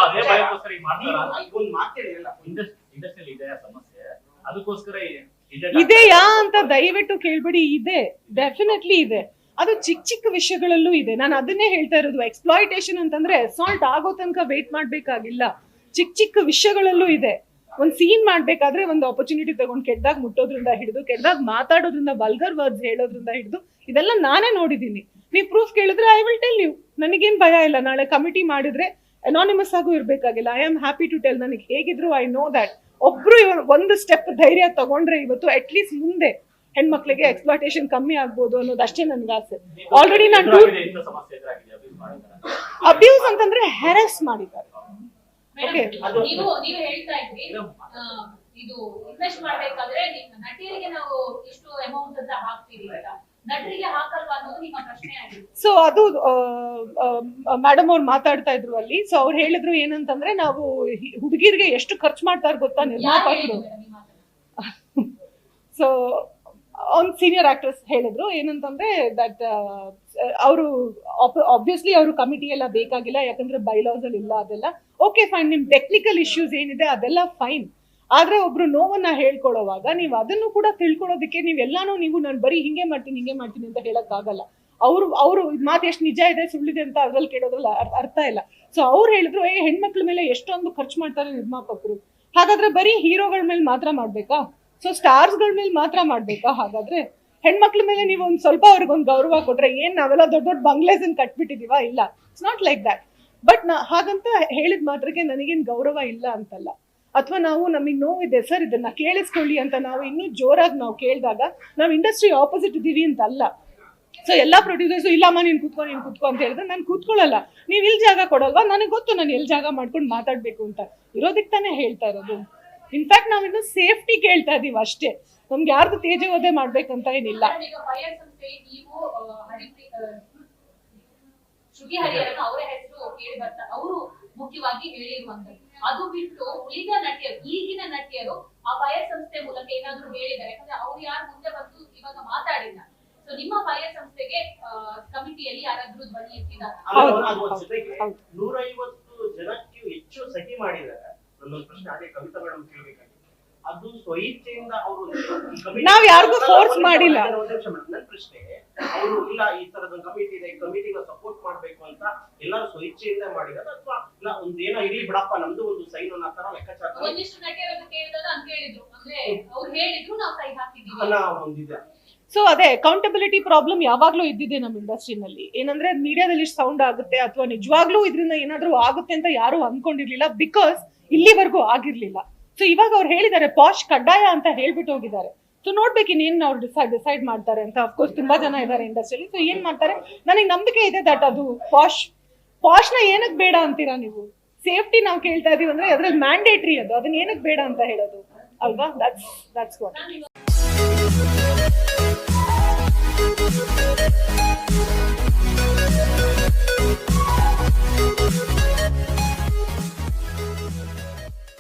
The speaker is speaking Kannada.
ಅದೇ ಭಯಕ್ಕೋಸ್ಕರ ಈಗ ಮಾಡ್ತಾರಾ? ಒಂದು ಮಾತು ಹೇಳಿಲ್ಲ, ಇಂಡಸ್ಟ್ರಿಯಲ್ಲಿ ಇದೆ ಸಮಸ್ಯೆ, ಅದಕ್ಕೋಸ್ಕರ ಇದೆಯಾ ಅಂತ ದಯವಿಟ್ಟು ಕೇಳ್ಬಿಡಿ. ಇದೆ, ಡೆಫಿನೆಟ್ಲಿ ಇದೆ. ಅದು ಚಿಕ್ಕ ಚಿಕ್ಕ ವಿಷಯಗಳಲ್ಲೂ ಇದೆ. ನಾನು ಅದನ್ನೇ ಹೇಳ್ತಾ ಇರೋದು. ಎಕ್ಸ್ಪ್ಲಾಯಿಟೇಷನ್ ಅಂತಂದ್ರೆ ಅಸಾಲ್ಟ್ ಆಗೋ ತನಕ ವೇಟ್ ಮಾಡ್ಬೇಕಾಗಿಲ್ಲ. ಚಿಕ್ಕ ಚಿಕ್ಕ ವಿಷಯಗಳಲ್ಲೂ ಇದೆ. ಒಂದ್ ಸೀನ್ ಮಾಡ್ಬೇಕಾದ್ರೆ ಒಂದು ಆಪರ್ಚುನಿಟಿ ತಗೊಂಡು ಕೆಟ್ಟದಾಗ ಮುಟ್ಟೋದ್ರಿಂದ ಹಿಡಿದು, ಕೆಟ್ಟದಾಗ ಮಾತಾಡೋದ್ರಿಂದ, ವಲ್ಗರ್ ವರ್ಡ್ಸ್ ಹೇಳೋದ್ರಿಂದ ಹಿಡಿದು ಇದೆಲ್ಲ ನಾನೇ ನೋಡಿದೀನಿ. ನೀವು ಪ್ರೂಫ್ ಕೇಳಿದ್ರೆ ಐ ವಿಲ್ ಟೆಲ್ ಯು. ನನಗೇನ್ ಭಯ ಇಲ್ಲ. ನಾಳೆ ಕಮಿಟಿ ಮಾಡಿದ್ರೆ ಅನಾನಿಮಸ್ ಆಗೂ ಇರ್ಬೇಕಾಗಿಲ್ಲ. I am happy to tell. ನನಗೆ ಹೇಗಿದ್ರು ಐ ನೋ ದಟ್ ಒಬ್ರು ಒಂದು ಸ್ಟೆಪ್ ಧೈರ್ಯ ತಗೊಂಡ್ರೆ ಇವತ್ತು ಅಟ್ ಲೀಸ್ಟ್ ಮುಂದೆ ಹೆಣ್ಮಕ್ಳಿಗೆ ಎಕ್ಸ್ಪ್ಲಾಟೇಷನ್ ಕಮ್ಮಿ ಆಗ್ಬೋದು ಅನ್ನೋದು ಅಷ್ಟೇ ನನ್ಗೆ ಆಸೆ. ಆಲ್ರೆಡಿ ನಾನು ಅಬ್ಯೂಸ್ ಅಂತಂದ್ರೆ ಹ್ಯಾರಸ್ ಮಾಡಿದ್ದಾರೆ. ನೀವು ಹೇಳ್ತಾ ಇದ್ರಿ ಇದು ಇನ್ವೆಸ್ಟ್ ಮಾಡ್ಬೇಕಾದ್ರೆ ನಟಿಯರಿಗೆ ನಾವು ಇಷ್ಟು ಅಮೌಂಟ್ ಅಂತ ಹಾಕ್ತೀವಿ, ನಟರಿಗೆ ಹಾಕಲ್ವಾ ಅನ್ನೋದು ನಿಮ್ಮ ಪ್ರಶ್ನೆ ಆಗಿದೆ. ಸೊ ಅದು ಮೇಡಮ್ ಅವ್ರು ಮಾತಾಡ್ತಾ ಇದ್ರು ಅಲ್ಲಿ. ಸೊ ಅವ್ರು ಹೇಳಿದ್ರು ಏನಂತಂದ್ರೆ, ನಾವು ಹುಡುಗಿರಿಗೆ ಎಷ್ಟು ಖರ್ಚು ಮಾಡ್ತಾರೆ ಗೊತ್ತಾ ನಿರ್ಮಾಪಕರು. ಸೊ ಒಂದು ಸೀನಿಯರ್ ಆಕ್ಟ್ರೆಸ್ ಹೇಳಿದ್ರು ಏನಂತಂದ್ರೆ ದಟ್ ಅವರು ಆಬ್ವಿಯಸ್ಲಿ ಅವರು ಕಮಿಟಿ ಎಲ್ಲ ಬೇಕಾಗಿಲ್ಲ, ಯಾಕಂದ್ರೆ ಬೈಲಾಸ್ ಅಲ್ಲಿ ಇಲ್ಲ ಅದೆಲ್ಲ. ಓಕೆ ಫೈನ್, ನಿಮ್ ಟೆಕ್ನಿಕಲ್ ಇಶ್ಯೂಸ್ ಏನಿದೆ ಅದೆಲ್ಲ ಫೈನ್. ಆದ್ರೆ ಒಬ್ರು ನೋವನ್ನ ಹೇಳ್ಕೊಳ್ಳೋವಾಗ ನೀವು ಅದನ್ನು ಕೂಡ ತಿಳ್ಕೊಳ್ಳೋದಕ್ಕೆ ನೀವೆಲ್ಲಾನು ನಾನು ಬರೀ ಹಿಂಗೆ ಮಾಡ್ತೀನಿ ಅಂತ ಹೇಳಕ್ ಆಗಲ್ಲ. ಅವ್ರು ಮಾತು ಎಷ್ಟು ನಿಜ ಇದೆ ಸುಳ್ಳಿದೆ ಅಂತ ಅದ್ರಲ್ಲಿ ಕೇಳೋದ್ರಲ್ಲಿ ಅರ್ಥ ಇಲ್ಲ. ಸೊ ಅವ್ರು ಹೇಳಿದ್ರು, ಹೆಣ್ಮಕ್ಳ ಮೇಲೆ ಎಷ್ಟೊಂದು ಖರ್ಚು ಮಾಡ್ತಾರೆ ನಿರ್ಮಾಪಕರು, ಹಾಗಾದ್ರೆ ಬರೀ ಹೀರೋಗಳ ಮೇಲೆ ಮಾತ್ರ ಮಾಡ್ಬೇಕಾ? ಸೊ ಸ್ಟಾರ್ಸ್ಗಳ ಮೇಲೆ ಮಾತ್ರ ಮಾಡ್ಬೇಕಾ? ಹಾಗಾದ್ರೆ ಹೆಣ್ಮಕ್ಳ ಮೇಲೆ ನೀವು ಒಂದ್ ಸ್ವಲ್ಪ ಅವ್ರಿಗೊಂದು ಗೌರವ ಕೊಟ್ರೆ ಏನ್ ನಾವೆಲ್ಲ ದೊಡ್ಡ ದೊಡ್ಡ ಬಂಗ್ಲೇಸ್ ಕಟ್ಬಿಟ್ಟಿದೀವ? ಇಲ್ಲ, it's not like that. But ಹಾಗಂತ ಹೇಳಿದ ಮಾತ್ರಕ್ಕೆ ನನಗೇನ್ ಗೌರವ ಇಲ್ಲ ಅಂತಲ್ಲ. ಅಥವಾ ನಾವು ನಮಗ್ ನೋವಿದೆ ಸರ್ ಇದನ್ನ ಕೇಳಿಸ್ಕೊಳ್ಳಿ ಅಂತ ನಾವು ಇನ್ನೂ ಜೋರಾಗಿ ನಾವು ಕೇಳಿದಾಗ ನಾವು ಇಂಡಸ್ಟ್ರಿ ಆಪೋಸಿಟ್ ಇದೀವಿ ಅಂತ ಅಲ್ಲ. ಸೊ ಎಲ್ಲಾ ಪ್ರೊಡ್ಯೂಸರ್ಸು ಇಲ್ಲಮ್ಮ ನೀನ್ ಕೂತ್ಕೊ ಅಂತ ಹೇಳಿದ್ರೆ ನಾನು ಕೂತ್ಕೊಳ್ಳಲ್ಲ. ನೀವ್ ಇಲ್ಲಿ ಜಾಗ ಕೊಡಲ್ವಾ? ನನಗೆ ಗೊತ್ತು ನಾನು ಎಲ್ಲಿ ಜಾಗ ಮಾಡ್ಕೊಂಡು ಮಾತಾಡ್ಬೇಕು ಅಂತ. ಇರೋದಕ್ಕೆ ತಾನೇ ಹೇಳ್ತಾ ಇರೋದು. ಇನ್ಫ್ಯಾಕ್ಟ್ ನಾವಿನ್ನು ಸೇಫ್ಟಿ ಕೇಳ್ತಾ ಇದೀವಿ ಅಷ್ಟೇ. ನಮ್ಗೆ ಯಾರ್ದು ತೇಜೋವಧೆ ಮಾಡ್ಬೇಕಂತ ಏನಿಲ್ಲ. ಶ್ರುತಿ ಹರಿಹರನ್ ಅವರ ಹೆಸರು ಕೇಳಿ ಬರ್ತಾರೆ, ಅವರು ಮುಖ್ಯವಾಗಿ ಹೇಳಿರುವಂತದ್ದು. ಅದು ಬಿಟ್ಟು ಉಳಿದ ನಟಿಯರು, ಈಗಿನ ನಟಿಯರು ಆ ಫೈರ್ ಸಂಸ್ಥೆ ಮೂಲಕ ಏನಾದ್ರು ಹೇಳಿದ್ದಾರೆ? ಯಾಕಂದ್ರೆ ಅವ್ರು ಯಾರು ಮುಂದೆ ಬಂದು ಇವಾಗ ಮಾತಾಡಿಲ್ಲ. ಸೊ ನಿಮ್ಮ ಫೈರ್ ಸಂಸ್ಥೆಗೆ ಕಮಿಟಿಯಲ್ಲಿ ಯಾರಾದ್ರೂ ಧ್ವನಿ ಎತ್ತಿದ್ದಾರೆ? 150 ಜನಕ್ಕೆ ಹೆಚ್ಚು ಸಹಿ ಮಾಡಿದ್ದಾರೆ. ನನ್ನೊಂದು ಪ್ರಶ್ನೆ ಅದೇ ಕವಿತಾ ಮೇಡಮ್ ಕೇಳಬೇಕಾಗಿದೆ. ಅದು ಸ್ವಇಚ್ಛೆಯಿಂದ ಅವರು ನಾವ್ ಯಾರಿಗೂ ಫೋರ್ಸ್ ಮಾಡಿಲ್ಲ. ನನ್ನ ಪ್ರಶ್ನೆ, ಅವರು ಇಲ್ಲ ಈ ತರದ ಕಮಿಟಿ ಇದೆ, ಕಮಿಟಿನ ಸಪೋರ್ಟ್ ಮಾಡ್ಬೇಕು ಅಂತ ಎಲ್ಲರೂ ಸ್ವಇಚ್ಛೆಯಿಂದ ಮಾಡಿದಾರೆ ಅಥವಾ ಇಲ್ಲ ಒಂದ್ ಏನೋ ಇರ್ಲಿ ಬಿಡಪ್ಪ ನಮ್ದು ಒಂದು ಸೈನ್ ಅನ್ನೋ ತರ ಲೆಕ್ಕಾಚಾರ? ಒಂದಿಷ್ಟು ನಟಿಯರನ್ನು ಕೇಳಿದಾಗ ಅಂತ ಹೇಳಿದ್ರು, ಅಂದ್ರೆ ಅವ್ರು ಹೇಳಿದ್ರು ನಾವು ಸಹಿ ಹಾಕಿದ್ದೀವಿ ಒಂದಿದೆ. ಸೊ ಅದೇ ಅಕೌಂಟಬಿಲಿಟಿ ಪ್ರಾಬ್ಲಮ್ ಯಾವಾಗ್ಲೂ ಇದ್ದಿದೆ ನಮ್ಮ ಇಂಡಸ್ಟ್ರಿನಲ್ಲಿ. ಏನಂದ್ರೆ ಮೀಡಿಯಾದಲ್ಲಿ ಸೌಂಡ್ ಆಗುತ್ತೆ ಅಥವಾ ನಿಜವಾಗ್ಲೂ ಇದರಿಂದ ಏನಾದ್ರೂ ಆಗುತ್ತೆ ಅಂತ ಯಾರು ಅನ್ಕೊಂಡಿರ್ಲಿಲ್ಲ, ಬಿಕಾಸ್ ಇಲ್ಲಿವರೆಗೂ ಆಗಿರ್ಲಿಲ್ಲ. ಸೊ ಇವಾಗ ಅವ್ರು ಹೇಳಿದ್ದಾರೆ ಪಾಶ್ ಕಡ್ಡಾಯ ಅಂತ ಹೇಳ್ಬಿಟ್ಟು ಹೋಗಿದ್ದಾರೆ. ಸೊ ನೋಡ್ಬೇಕು ಇನ್ನೇನು ಅವ್ರು ಡಿಸೈಡ್ ಮಾಡ್ತಾರೆ ಅಂತ. ಅಫ್ಕೋರ್ಸ್ ತುಂಬಾ ಜನ ಇದ್ದಾರೆ ಇಂಡಸ್ಟ್ರಿಯಲ್ಲಿ. ಸೊ ಏನ್ ಮಾಡ್ತಾರೆ ನನಗೆ ನಂಬಿಕೆ ಇದೆ ದಟ್ ಅದು ಪಾಶ್ನ ಏನಕ್ ಬೇಡ ಅಂತೀರಾ ನೀವು? ಸೇಫ್ಟಿ ನಾವು ಕೇಳ್ತಾ ಇದೀವಿ ಅಂದ್ರೆ ಅದ್ರಲ್ಲಿ ಮ್ಯಾಂಡೇಟ್ರಿ ಅದನ್ನ ಏನಕ್ ಬೇಡ ಅಂತ ಹೇಳೋದು ಅಲ್ವಾ? That's what.